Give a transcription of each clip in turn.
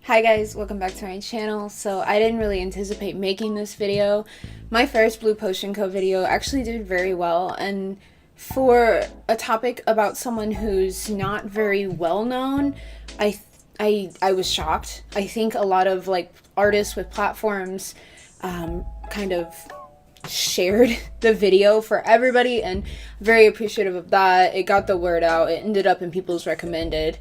Hi guys, welcome back to my channel. So I didn't really anticipate making this video. My first BluePotionCo video actually did very well, and for a topic about someone who's not very well known, I was shocked. I think a lot of like artists with platforms kind of shared the video for everybody, and very appreciative of that. It got the word out. It ended up in people's recommended.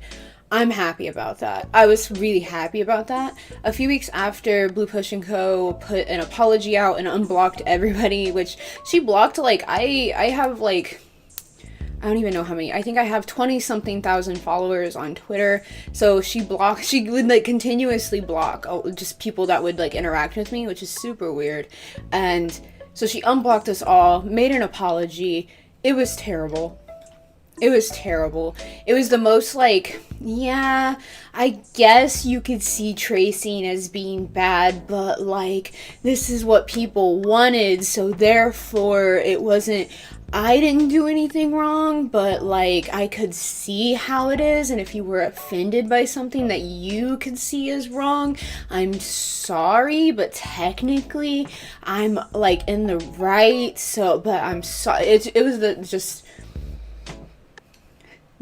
I'm happy about that. I was really happy about that. A few weeks after BluePotionCo put an apology out and unblocked everybody, which she blocked like I have like I don't even know how many. I think I have 20 something thousand followers on Twitter. So she would like continuously block just people that would like interact with me, which is super weird. And so she unblocked us all, made an apology. It was terrible. It was terrible. It was the most like, yeah, I guess you could see tracing as being bad, but like, this is what people wanted, so therefore it wasn't, I didn't do anything wrong, but like, I could see how it is, and if you were offended by something that you could see as wrong, I'm sorry, but technically, I'm like in the right, so, but I'm sorry. It was just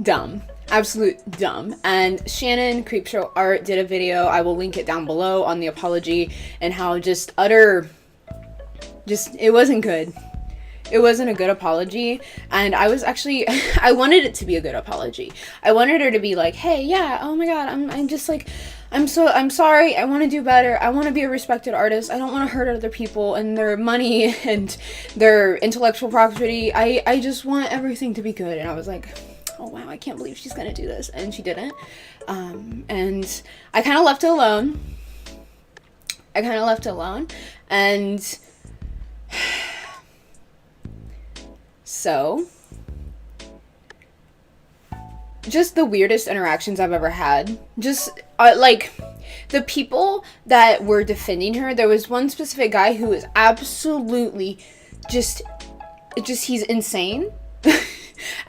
dumb. Absolute dumb. And Shannon Creepshow Art did a video. I will link it down below on the apology and how just it wasn't good. It wasn't a good apology, and I was actually I wanted it to be a good apology. I wanted her to be like, hey, yeah, oh my god, I'm just like, I'm sorry, I want to do better, I want to be a respected artist, I don't want to hurt other people and their money and their intellectual property, I just want everything to be good. And I was like, oh wow, I can't believe she's gonna do this, and she didn't. And I kind of left it alone. And so, just the weirdest interactions I've ever had. Just, like, the people that were defending her, there was one specific guy who was absolutely just he's insane.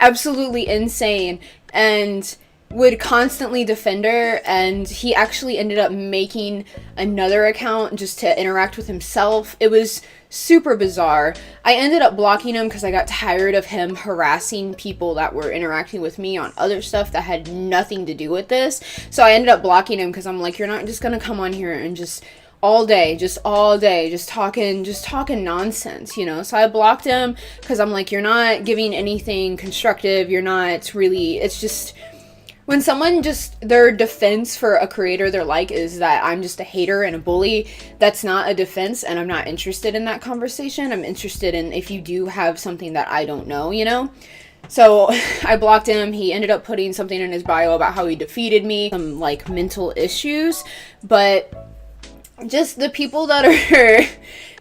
Absolutely insane, and would constantly defend her, and he actually ended up making another account just to interact with himself. It was super bizarre. I ended up blocking him because I got tired of him harassing people that were interacting with me on other stuff that had nothing to do with this. So I ended up blocking him because I'm like, you're not just gonna come on here and just all day, just talking nonsense, you know? So I blocked him because I'm like, you're not giving anything constructive, you're not really, it's just, when someone just, their defense for a creator they're like is that I'm just a hater and a bully, that's not a defense, and I'm not interested in that conversation. I'm interested in if you do have something that I don't know, you know? So I blocked him. He ended up putting something in his bio about how he defeated me, some like mental issues, but just the people that are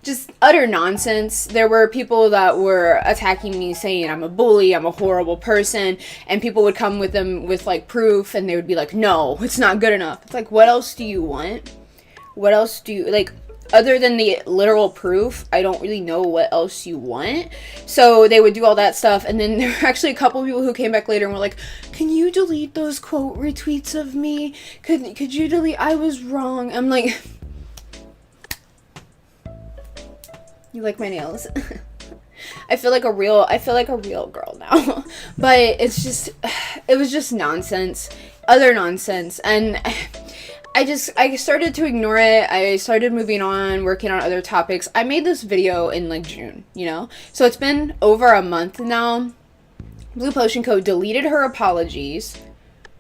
just utter nonsense. There were people that were attacking me saying I'm a bully, I'm a horrible person, and people would come with them with like proof, and they would be like, no, it's not good enough. It's like, what else do you want? What else do you, like, other than the literal proof, I don't really know what else you want. So they would do all that stuff, and then there were actually a couple people who came back later and were like, can you delete those quote retweets of me? Could you delete, I was wrong. I'm like, you like my nails? I feel like a real girl now. But it's just, it was just nonsense. Other nonsense. And I started to ignore it. I started moving on, working on other topics. I made this video in like June, you know? So it's been over a month now. BluePotionCo deleted her apologies,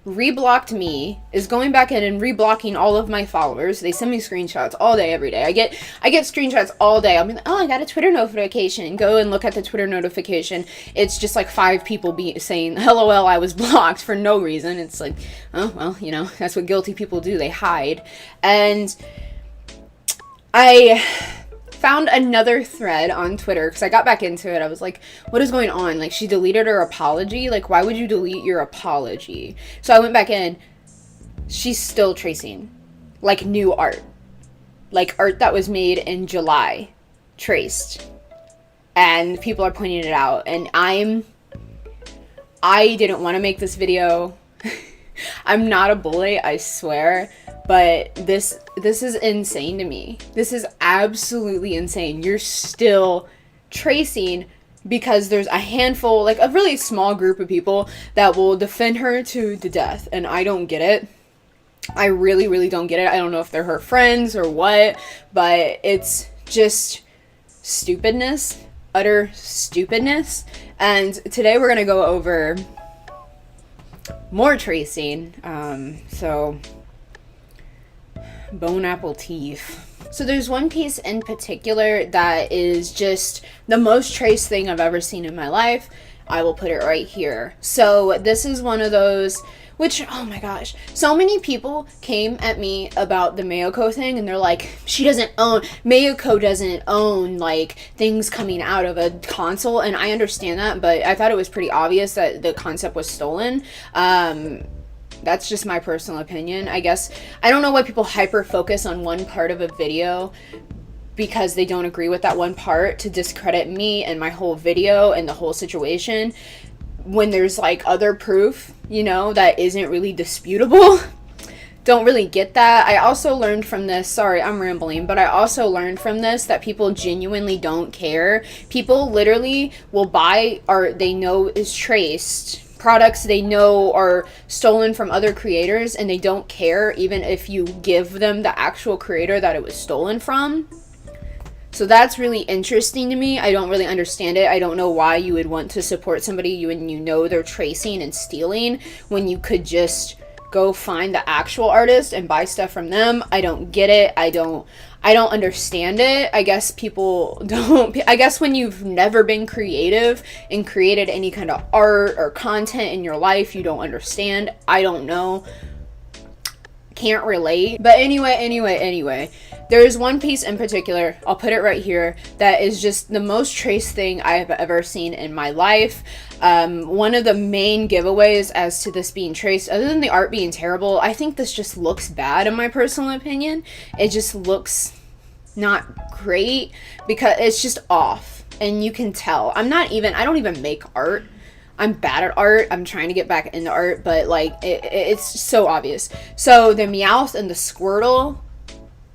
reblocked me, is going back in and reblocking all of my followers. They send me screenshots all day, every day. I get screenshots all day. I'll be like, oh, I got a Twitter notification. Go and look at the Twitter notification. It's just like 5 people saying, LOL, I was blocked for no reason. It's like, oh, well, you know, that's what guilty people do. They hide. And I found another thread on Twitter because I got back into it. I was like, what is going on? Like, she deleted her apology. Like, why would you delete your apology? So I went back in. She's still tracing, like, new art, like art that was made in July, traced, and people are pointing it out. And I didn't want to make this video. I'm not a bully, I swear, but this is insane to me. This is absolutely insane. You're still tracing because there's a handful, like a really small group of people that will defend her to the death, and I don't get it. I really, really don't get it. I don't know if they're her friends or what, but it's just stupidness, utter stupidness. And today we're gonna go over more tracing. So bone apple teeth. So there's one piece in particular that is just the most traced thing I've ever seen in my life. I will put it right here. So this is one of those, which, oh my gosh, so many people came at me about the Mayoko thing, and they're like, Mayoko doesn't own, like, things coming out of a console, and I understand that, but I thought it was pretty obvious that the concept was stolen. That's just my personal opinion, I guess. I don't know why people hyper-focus on one part of a video because they don't agree with that one part to discredit me and my whole video and the whole situation, when there's like other proof, you know, that isn't really disputable. Don't really get that. I also learned from this, sorry, I'm rambling, but I also learned from this that people genuinely don't care. People literally will buy art they know is traced, products they know are stolen from other creators, and they don't care even if you give them the actual creator that it was stolen from. So that's really interesting to me. I don't really understand it. I don't know why you would want to support somebody when you know they're tracing and stealing, when you could just go find the actual artist and buy stuff from them. I don't get it. I don't understand it. I guess people don't. I guess when you've never been creative and created any kind of art or content in your life, you don't understand. I don't know. Can't relate. But anyway, there is one piece in particular, I'll put it right here, that is just the most traced thing I have ever seen in my life. One of the main giveaways as to this being traced, other than the art being terrible, I think this just looks bad in my personal opinion. It just looks not great because it's just off, and you can tell. I don't even make art. I'm bad at art. I'm trying to get back into art, but like it's so obvious. So the Meowth and the Squirtle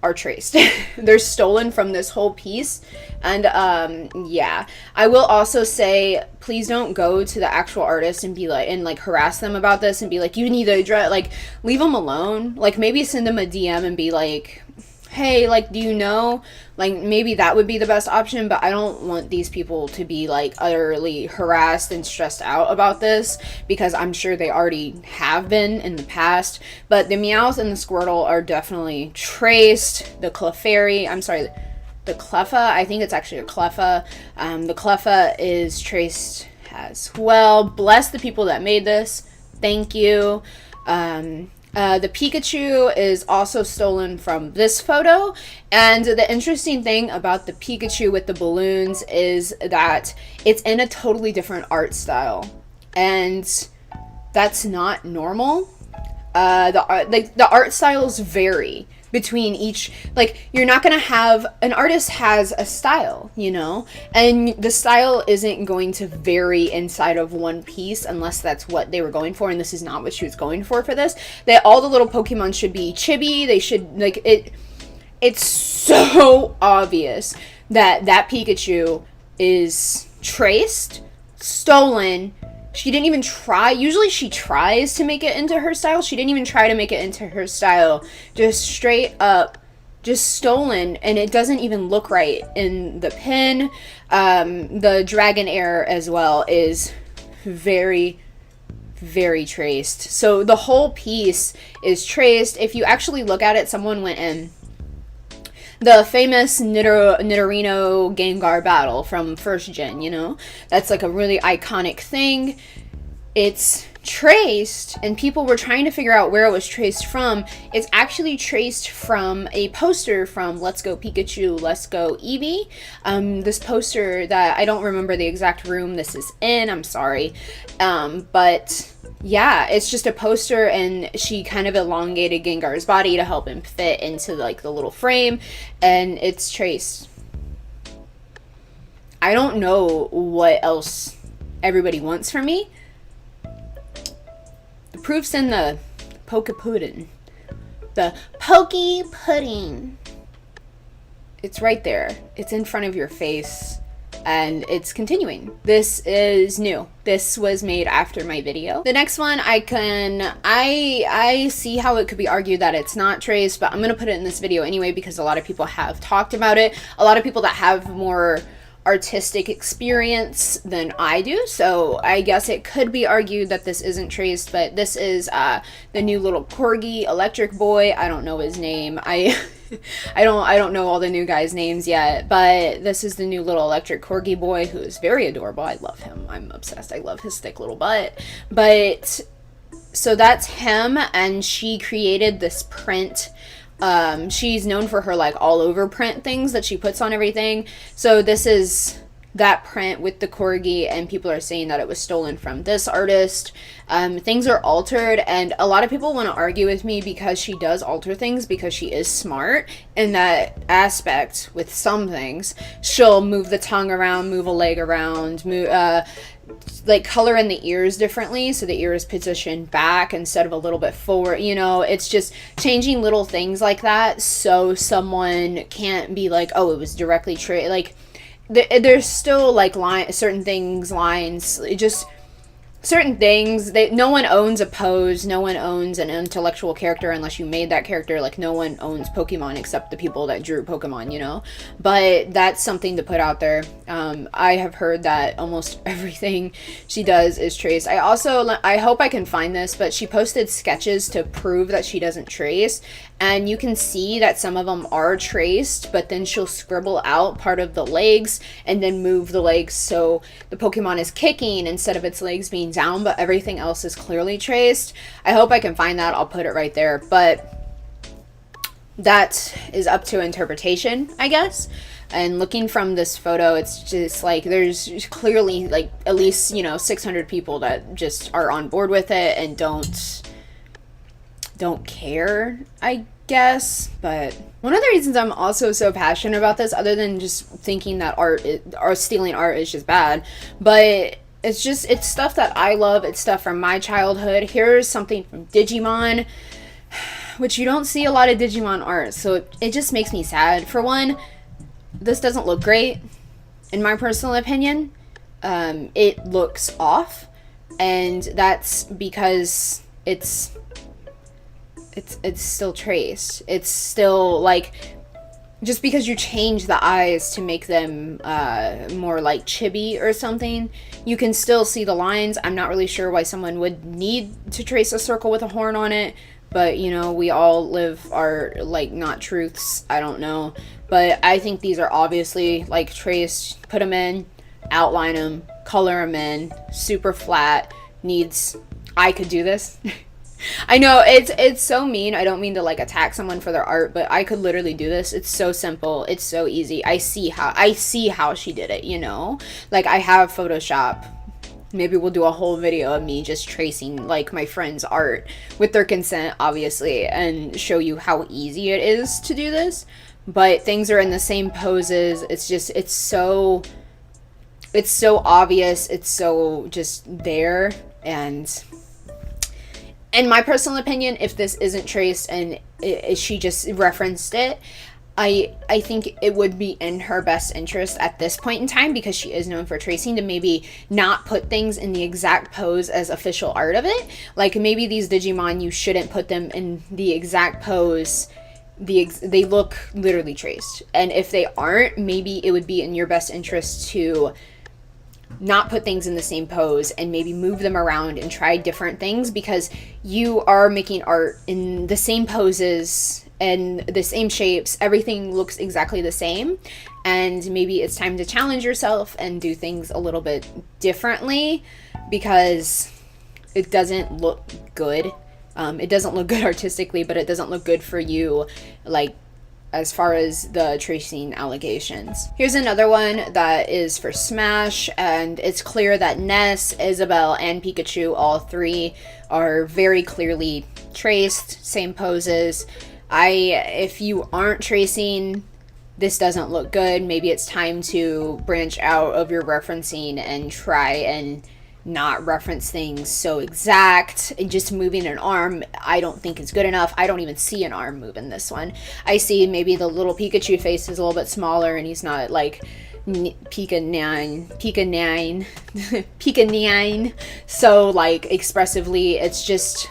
are traced. They're stolen from this whole piece. And yeah, I will also say, please don't go to the actual artist and be like, and like harass them about this and be like, you need to address, like, leave them alone. Like, maybe send them a DM and be like, hey, like, do you know? Like, maybe that would be the best option, but I don't want these people to be like utterly harassed and stressed out about this, because I'm sure they already have been in the past. But the Meowth and the Squirtle are definitely traced. The Clefairy, the Cleffa, I think it's actually a Cleffa. The Cleffa is traced as well. Bless the people that made this. Thank you. The Pikachu is also stolen from this photo, and the interesting thing about the Pikachu with the balloons is that it's in a totally different art style, and that's not normal. The art styles vary between each, like, you're not gonna have, an artist has a style, you know, and the style isn't going to vary inside of one piece unless that's what they were going for, and this is not what she was going for this. All the little Pokemon should be chibi. They should, like, it's so obvious that Pikachu is traced, stolen. She didn't even try. Usually she tries to make it into her style. She didn't even try to make it into her style. Just straight up, just stolen. And it doesn't even look right in the pin. The Dragonair as well is very, very traced. So the whole piece is traced. If you actually look at it, someone went in. The famous Nidorino Gengar battle from first gen, you know? That's like a really iconic thing. It's traced, and people were trying to figure out where it was traced from. It's actually traced from a poster from Let's Go Pikachu, Let's Go Eevee. This poster that I don't remember the exact room this is in, I'm sorry. But yeah, it's just a poster, and she kind of elongated Gengar's body to help him fit into like the little frame, and it's traced. I don't know what else everybody wants from me. The proof's in the Poke pudding. The pokey pudding. It's right there. It's in front of your face. And it's continuing. This is new. This was made after my video. The next one, I see how it could be argued that it's not traced, but I'm gonna put it in this video anyway because a lot of people have talked about it. A lot of people that have more artistic experience than I do, so I guess it could be argued that this isn't traced, but this is the new little corgi electric boy. I don't know his name. I don't know all the new guys' names yet, but this is the new little electric corgi boy who is very adorable. I love him. I'm obsessed. I love his thick little butt. But so that's him, and she created this print. She's known for her like all over print things that she puts on everything. So this is that print with the corgi, and people are saying that it was stolen from this artist. Things are altered, and a lot of people want to argue with me because she does alter things because she is smart in that aspect. With some things, she'll move the tongue around, move a leg around, move like color in the ears differently, so the ear is positioned back instead of a little bit forward. You know, it's just changing little things like that so someone can't be like, oh, it was directly like there's still like certain things, lines, just certain things. No one owns a pose, no one owns an intellectual character unless you made that character. Like no one owns Pokemon except the people that drew Pokemon, you know. But that's something to put out there. I have heard that almost everything she does is traced. I hope I can find this, but she posted sketches to prove that she doesn't trace, and you can see that some of them are traced, but then she'll scribble out part of the legs and then move the legs so the Pokemon is kicking instead of its legs being down, but everything else is clearly traced. I hope I can find that. I'll put it right there, but that is up to interpretation, I guess. And looking from this photo, it's just like there's clearly like at least 600 people that just are on board with it and don't care, I guess. But one of the reasons I'm also so passionate about this, other than just thinking that stealing art is just bad, but it's stuff that I love. It's stuff from my childhood. Here's something from Digimon, which you don't see a lot of Digimon art, so it just makes me sad. For one, this doesn't look great, in my personal opinion. It looks off, and that's because it's still traced. It's still like, just because you change the eyes to make them more like chibi or something, you can still see the lines. I'm not really sure why someone would need to trace a circle with a horn on it, but we all live our like not truths. I don't know, but I think these are obviously like traced. Put them in, outline them, color them in, super flat. I could do this. I know it's so mean. I don't mean to like attack someone for their art, but I could literally do this. It's so simple. It's so easy. I see how she did it, Like I have Photoshop. Maybe we'll do a whole video of me just tracing like my friend's art with their consent, obviously, and show you how easy it is to do this. But things are in the same poses. It's so obvious. It's so just there. And in my personal opinion, if this isn't traced and she just referenced it, I think it would be in her best interest at this point in time, because she is known for tracing, to maybe not put things in the exact pose as official art of it. Like maybe these Digimon, you shouldn't put them in the exact pose. They look literally traced. And if they aren't, maybe it would be in your best interest to not put things in the same pose and maybe move them around and try different things, because you are making art in the same poses and the same shapes. Everything looks exactly the same, and maybe it's time to challenge yourself and do things a little bit differently, because it doesn't look good. It doesn't look good artistically, but it doesn't look good for you, like as far as the tracing allegations. Here's another one that is for Smash, and it's clear that Ness, Isabelle, and Pikachu, all three, are very clearly traced, same poses. If you aren't tracing, this doesn't look good. Maybe it's time to branch out of your referencing and try and not reference things so exact, and just moving an arm I don't think is good enough. I don't even see an arm move in this one. I see maybe the little Pikachu face is a little bit smaller and he's not like Pika 9 Pika 9 so like expressively. It's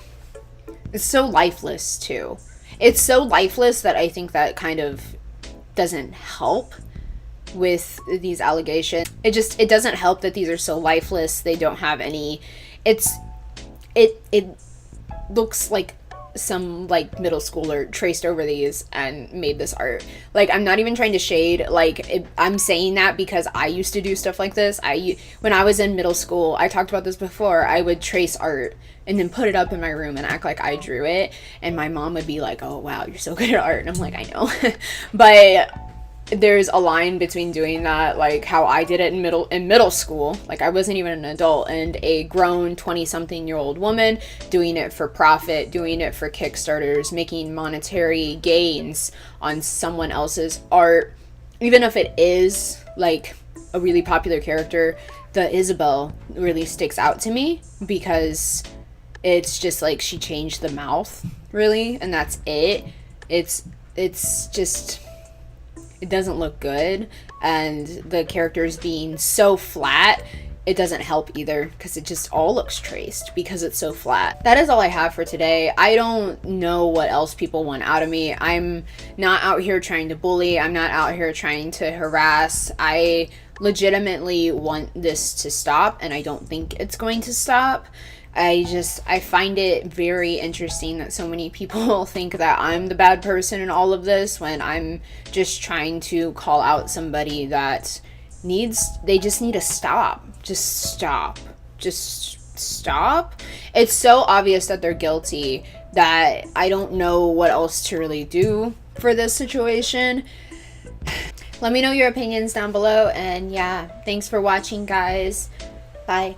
so lifeless too. It's so lifeless that I think that kind of doesn't help with these allegations. It doesn't help that these are so lifeless. They don't have any, it looks like some like middle schooler traced over these and made this art. Like, I'm not even trying to shade, like I'm saying that because I used to do stuff like this. When I was in middle school, I talked about this before, I would trace art and then put it up in my room and act like I drew it, and my mom would be like, oh wow, you're so good at art, and I'm like, I know. But there's a line between doing that, like how I did it in middle school, like I wasn't even an adult, and a grown 20-something-year-old woman doing it for profit, doing it for Kickstarters, making monetary gains on someone else's art. Even if it is like a really popular character, the Isabel really sticks out to me because it's just like she changed the mouth, really, and that's it. It's just, it doesn't look good, and the characters being so flat, it doesn't help either, because it just all looks traced because it's so flat. That is all I have for today. I don't know what else people want out of me. I'm not out here trying to bully. I'm not out here trying to harass. I legitimately want this to stop, and I don't think it's going to stop. I find it very interesting that so many people think that I'm the bad person in all of this, when I'm just trying to call out somebody that they just need to stop. Just stop. Just stop. It's so obvious that they're guilty that I don't know what else to really do for this situation. Let me know your opinions down below, and yeah, thanks for watching, guys. Bye.